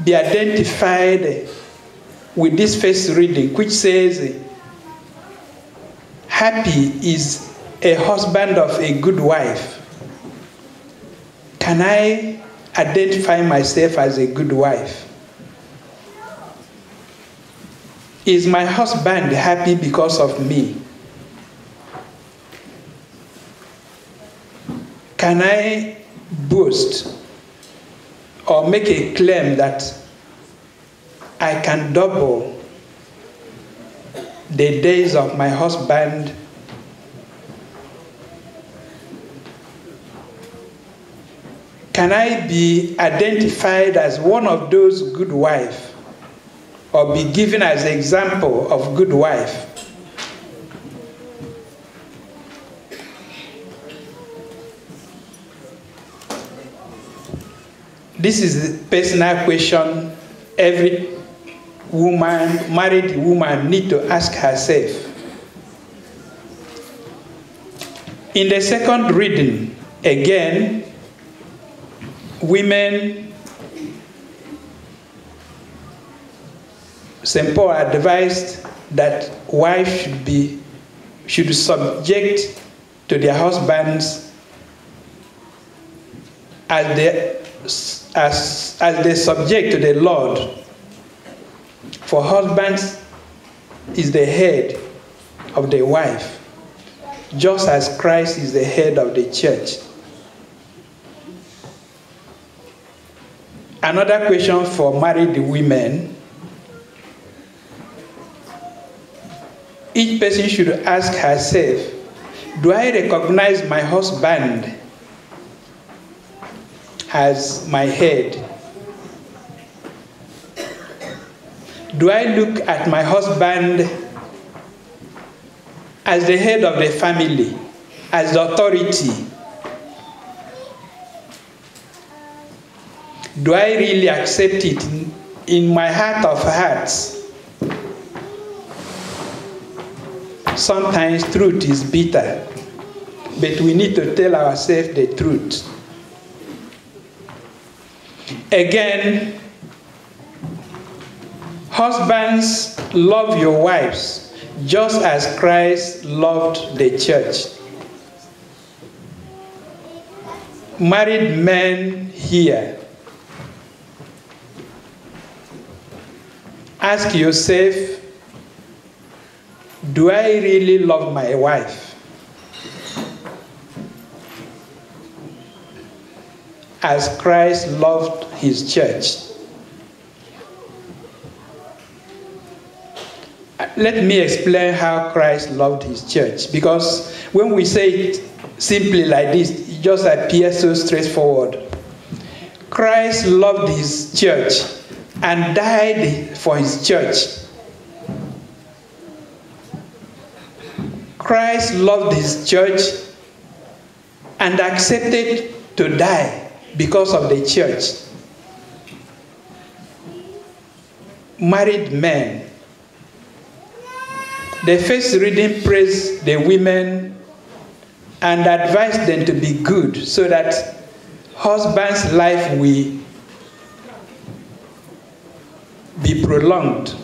be identified with this first reading, which says, happy is a husband of a good wife. Can I identify myself as a good wife? Is my husband happy because of me? Can I boast or make a claim that I can double the days of my husband? Can I be identified as one of those good wives, or be given as an example of good wife? This is a personal question every woman, married woman, needs to ask herself. In the second reading, again, women, St. Paul advised that wives should subject to their husbands as they subject to the Lord. For husbands is the head of the wife, just as Christ is the head of the church. Another question for married women. Each person should ask herself, do I recognize my husband as my head? Do I look at my husband as the head of the family, as the authority? Do I really accept it in my heart of hearts? Sometimes truth is bitter, but we need to tell ourselves the truth. Again, husbands, love your wives just as Christ loved the church. Married men here, ask yourself, do I really love my wife as Christ loved his church? Let me explain how Christ loved his church, because when we say it simply like this, it just appears so straightforward. Christ loved his church and died for his church. Christ loved his church and accepted to die because of the church. Married men, the first reading praised the women and advised them to be good so that husband's life will be prolonged.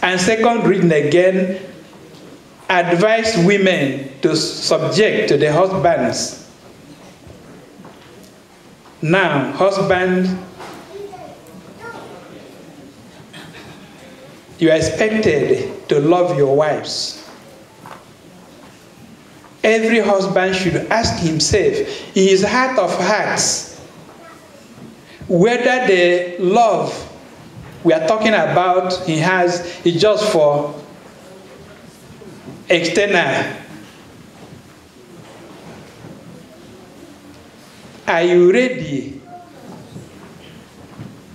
And second reading again advised women to subject to the husbands. Now, husband, you are expected to love your wives. Every husband should ask himself, in his heart of hearts, whether the love we are talking about he has is just for external. Are you ready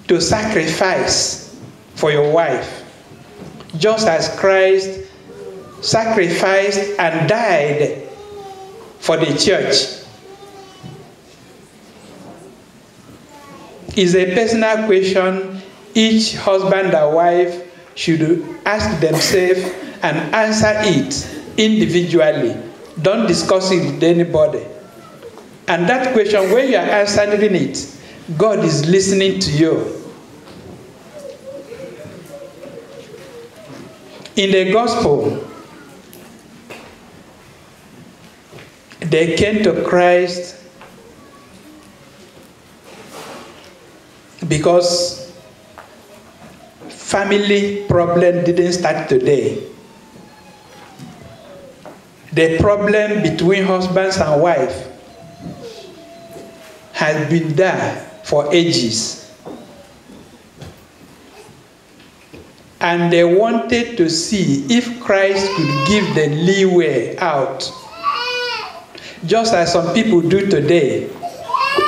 to sacrifice for your wife, just as Christ sacrificed and died for the church? It's a personal question each husband and wife should ask themselves and answer it individually. Don't discuss it with anybody. And that question, when you are answering it, God is listening to you. In the gospel, they came to Christ because family problem didn't start today. The problem between husbands and wife has been there for ages. And they wanted to see if Christ could give the leeway out. Just as some people do today.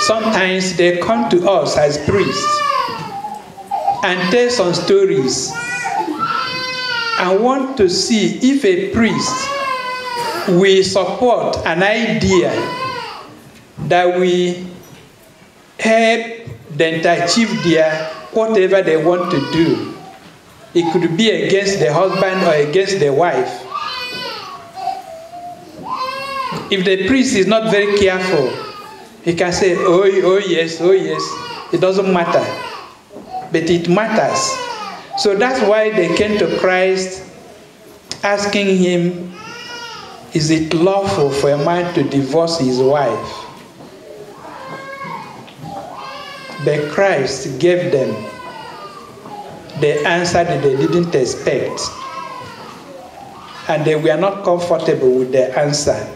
Sometimes they come to us as priests and tell some stories and want to see if a priest will support an idea that will help them to achieve their whatever they want to do. It could be against the husband or against the wife. If the priest is not very careful, he can say, oh yes, oh yes. It doesn't matter. But it matters. So that's why they came to Christ asking him, is it lawful for a man to divorce his wife? But Christ gave them the answer that they didn't expect. And they were not comfortable with the answer.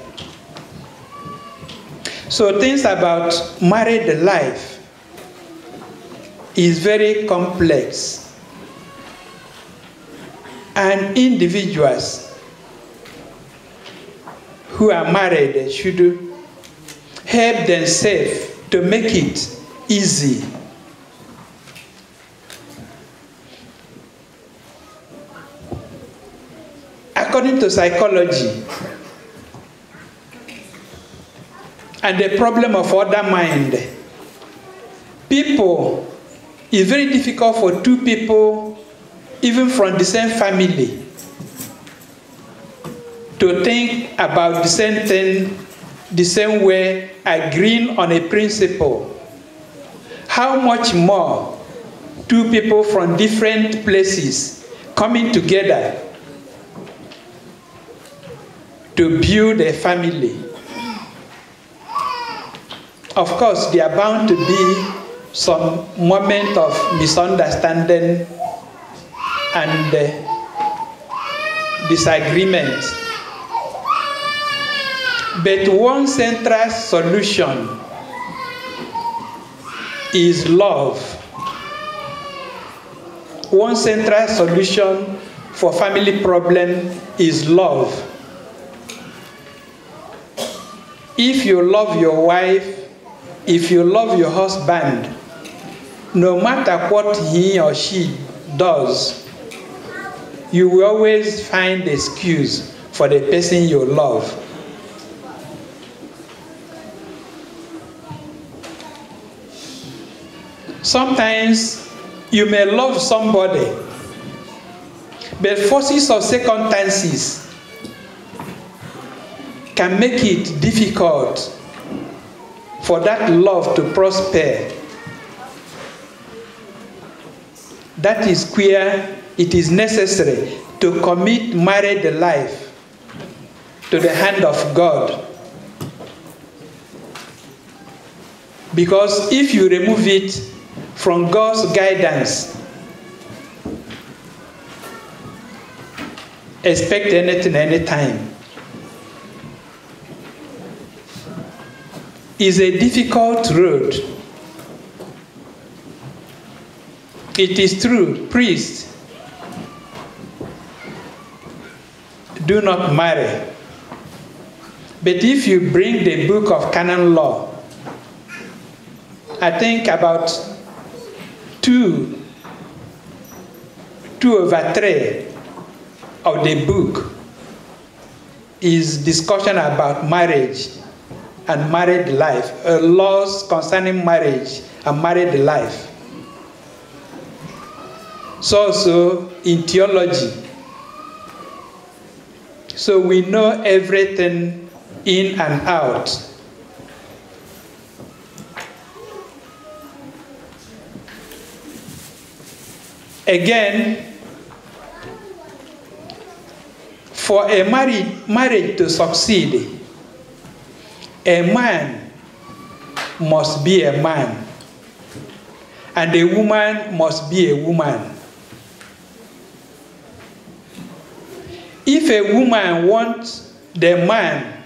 So things about married life is very complex. And individuals who are married should help themselves to make it easy. According to psychology, and the problem of other mind, it's very difficult for two people, even from the same family, to think about the same thing, the same way, agreeing on a principle. How much more two people from different places coming together to build a family? Of course, there are bound to be some moment of misunderstanding and disagreement. But one central solution is love. One central solution for family problem is love. If you love your wife, if you love your husband, no matter what he or she does, you will always find an excuse for the person you love. Sometimes you may love somebody, but forces or circumstances can make it difficult for that love to prosper. That is where it is necessary to commit married life to the hand of God. Because if you remove it from God's guidance, expect anything anytime. Is a difficult road. It is true, priests do not marry. But if you bring the book of canon law, I think about 2/3 of the book is discussion about marriage and married life, laws concerning marriage and married life. So in theology. So we know everything in and out. Again, For a marriage to succeed, a man must be a man, and a woman must be a woman. If a woman wants the man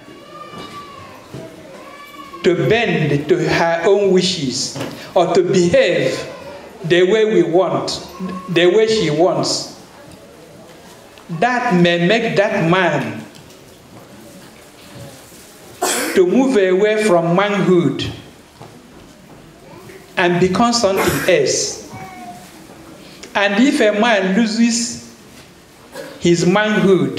to bend to her own wishes or to behave the way we want, the way she wants, that may make that man to move away from manhood and become something else. And if a man loses his manhood,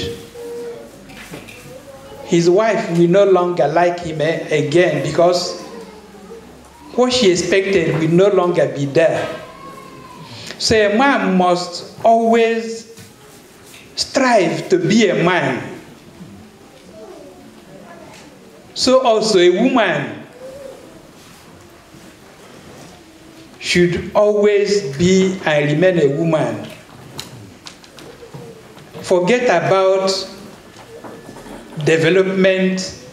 his wife will no longer like him again, because what she expected will no longer be there. So a man must always strive to be a man. So also a woman should always be and remain a woman. Forget about development